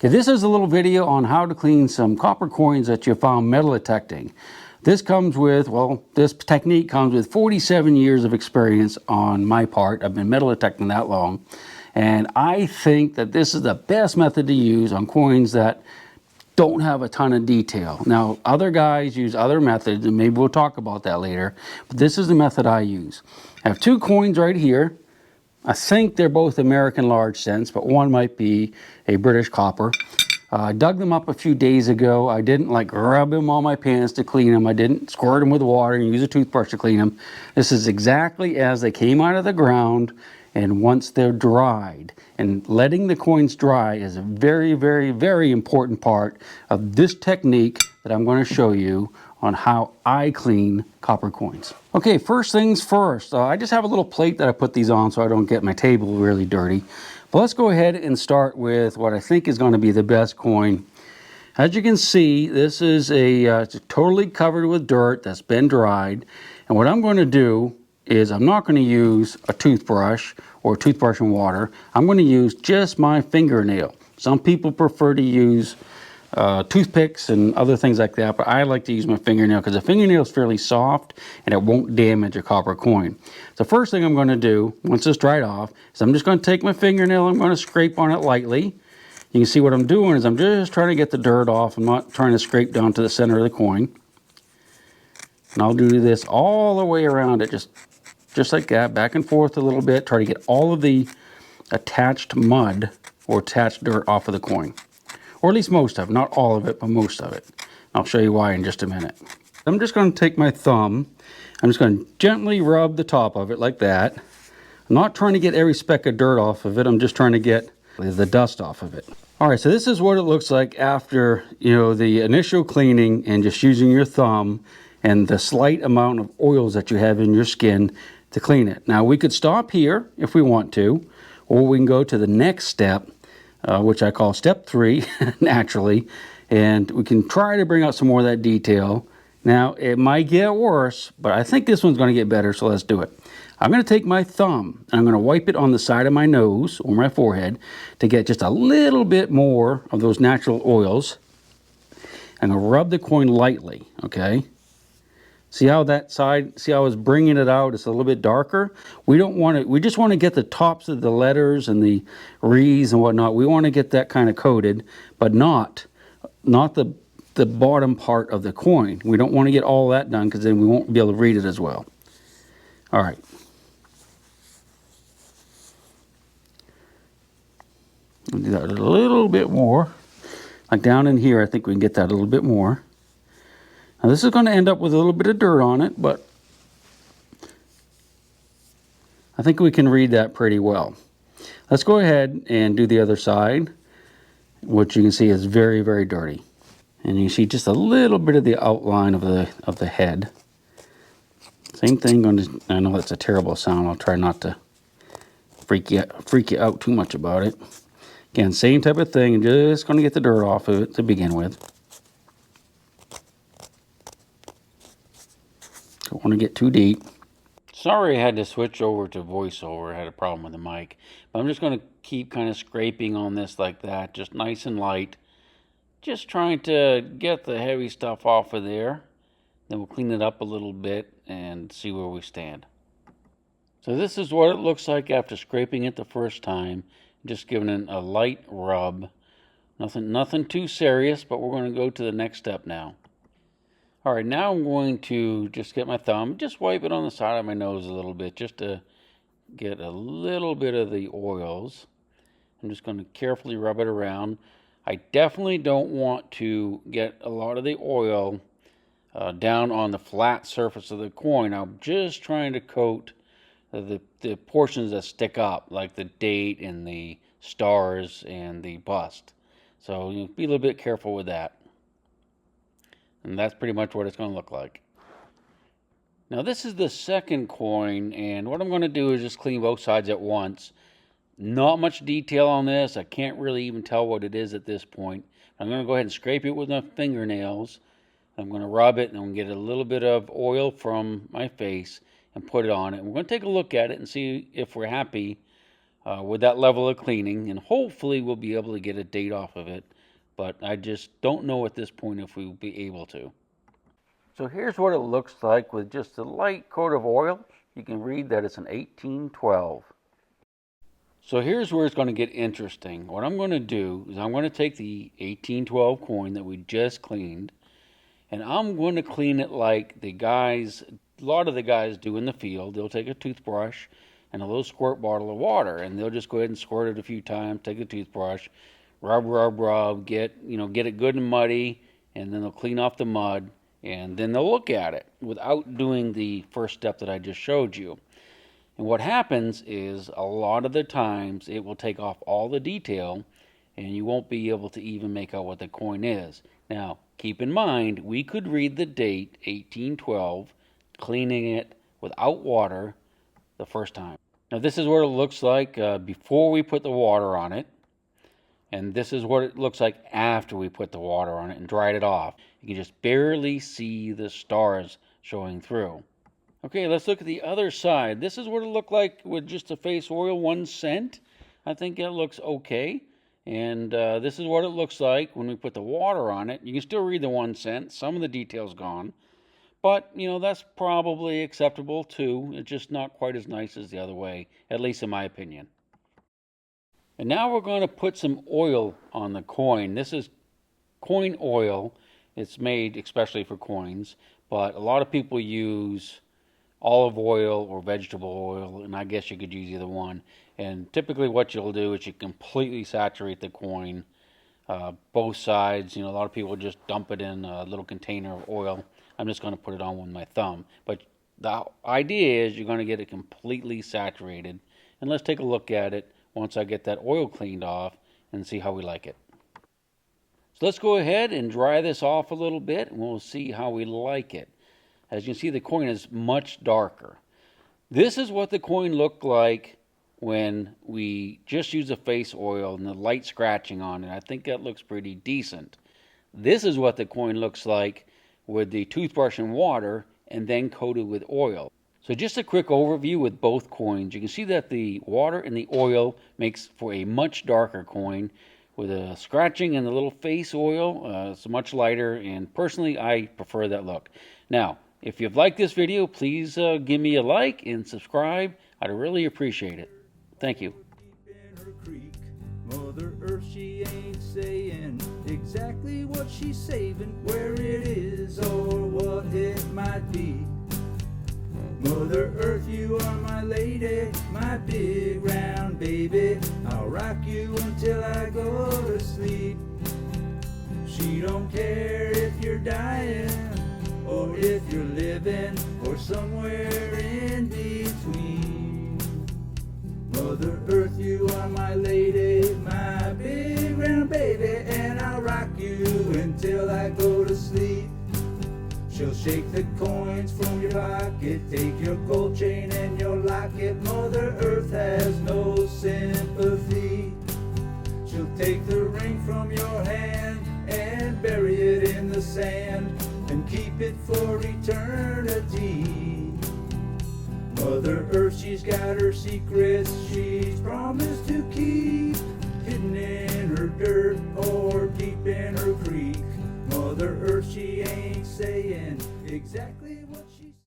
Okay, this is a little video on how to clean some copper coins that you found metal detecting. This comes with, well, this technique comes with 47 years of experience on my part. I've been metal detecting that long. And I think that this is the best method to use on coins that don't have a ton of detail. Now, other guys use other methods, and maybe we'll talk about that later. But this is the method I use. I have two coins right here. I think they're both American large cents, but one might be a British copper. I dug them up a few days ago. I didn't like rub them on my pants to clean them. I didn't squirt them with water and use a toothbrush to clean them. This is exactly as they came out of the ground, and once they're dried. And letting the coins dry is a very, very, very important part of this technique that I'm going to show you on how I clean copper coins. Okay, first things first. I just have a little plate that I put these on so I don't get my table really dirty. But let's go ahead and start with what I think is going to be the best coin. As you can see, this is it's totally covered with dirt that's been dried. And what I'm going to do is I'm not going to use a toothbrush or toothbrush and water. I'm going to use just my fingernail. Some people prefer to use toothpicks and other things like that, but I like to use my fingernail because the fingernail is fairly soft and it won't damage a copper coin. The first thing I'm going to do, once it's dried off, is I'm just going to take my fingernail, I'm going to scrape on it lightly. You can see what I'm doing is I'm just trying to get the dirt off. I'm not trying to scrape down to the center of the coin. And I'll do this all the way around it, just like that, back and forth a little bit, try to get all of the attached mud or attached dirt off of the coin. Or at least most of it, not all of it, but most of it. I'll show you why in just a minute. I'm just going to take my thumb, I'm just going to gently rub the top of it like that. I'm not trying to get every speck of dirt off of it, I'm just trying to get the dust off of it. All right, so this is what it looks like after, the initial cleaning and just using your thumb and the slight amount of oils that you have in your skin to clean it. Now, we could stop here if we want to, or we can go to the next step, which I call step 3, naturally, and we can try to bring out some more of that detail. Now, it might get worse, but I think this one's going to get better, so let's do it. I'm going to take my thumb, and I'm going to wipe it on the side of my nose or my forehead to get just a little bit more of those natural oils. I'm going to rub the coin lightly, okay? See how that side, see how I was bringing it out? It's a little bit darker. We don't want to, we just want to get the tops of the letters and the re's and whatnot. We want to get that kind of coated, but not the bottom part of the coin. We don't want to get all that done because then we won't be able to read it as well. All right. We'll do that a little bit more. Like down in here, I think we can get that a little bit more. Now this is going to end up with a little bit of dirt on it, but I think we can read that pretty well. Let's go ahead and do the other side, which you can see is very, very dirty. And you see just a little bit of the outline of the head. Same thing, I know that's a terrible sound. I'll try not to freak you out too much about it. Again, same type of thing, and just going to get the dirt off of it to begin with. Don't want to get too deep. Sorry I had to switch over to voiceover. I had a problem with the mic. But I'm just going to keep kind of scraping on this like that, just nice and light. Just trying to get the heavy stuff off of there. Then we'll clean it up a little bit and see where we stand. So this is what it looks like after scraping it the first time. Just giving it a light rub. Nothing too serious, but we're going to go to the next step now. All right, now I'm going to just get my thumb, just wipe it on the side of my nose a little bit, just to get a little bit of the oils. I'm just going to carefully rub it around. I definitely don't want to get a lot of the oil down on the flat surface of the coin. I'm just trying to coat the portions that stick up, like the date and the stars and the bust. So be a little bit careful with that. And that's pretty much what it's going to look like. Now this is the second coin, and what I'm going to do is just clean both sides at once. Not much detail on this. I can't really even tell what it is at this point. I'm going to go ahead and scrape it with my fingernails. I'm going to rub it, and I'm going to get a little bit of oil from my face and put it on it. We're going to take a look at it and see if we're happy with that level of cleaning, and hopefully we'll be able to get a date off of it, but I just don't know at this point if we will be able to. So here's what it looks like with just a light coat of oil. You can read that it's an 1812. So here's where it's going to get interesting. What I'm going to do is I'm going to take the 1812 coin that we just cleaned, and I'm going to clean it like the guys, a lot of the guys do in the field. They'll take a toothbrush and a little squirt bottle of water, and they'll just go ahead and squirt it a few times, take the toothbrush, rub, get it good and muddy, and then they'll clean off the mud, and then they'll look at it without doing the first step that I just showed you. And what happens is a lot of the times it will take off all the detail, and you won't be able to even make out what the coin is. Now, keep in mind, we could read the date 1812, cleaning it without water the first time. Now, this is what it looks like before we put the water on it, and this is what it looks like after we put the water on it and dried it off. You can just barely see the stars showing through. Okay, let's look at the other side. This is what it looked like with just a face oil, 1 cent. I think it looks okay. And this is what it looks like when we put the water on it. You can still read the 1 cent. Some of the detail's gone. But, that's probably acceptable too. It's just not quite as nice as the other way, at least in my opinion. And now we're going to put some oil on the coin. This is coin oil. It's made especially for coins. But a lot of people use olive oil or vegetable oil, and I guess you could use either one. And typically what you'll do is you completely saturate the coin, both sides. A lot of people just dump it in a little container of oil. I'm just going to put it on with my thumb. But the idea is you're going to get it completely saturated. And let's take a look at it once I get that oil cleaned off and see how we like it. So let's go ahead and dry this off a little bit, and we'll see how we like it. As you can see, the coin is much darker. This is what the coin looked like when we just used the face oil and the light scratching on it. I think that looks pretty decent. This is what the coin looks like with the toothbrush and water and then coated with oil. So just a quick overview with both coins. You can see that the water and the oil makes for a much darker coin. With the scratching and the little face oil, it's much lighter, and personally I prefer that look. Now, if you've liked this video, please give me a like and subscribe. I'd really appreciate it. Thank you. Mother Earth, she ain't saying exactly what she's saving, where it is or what it might be. Mother Earth, you are my lady, my big round baby. I'll rock you until I go to sleep. She don't care if you're dying or if you're living or somewhere in between. Mother Earth, you are my lady, my big round baby, and I'll rock you until I go to sleep. She'll shake the coins from your pocket, take your gold chain and your locket. Mother Earth has no sympathy. She'll take the ring from your hand and bury it in the sand and keep it for eternity. Mother Earth, she's got her secrets she's promised to keep, hidden in her dirt or deep in her creek. Mother Earth, she ain't saying exactly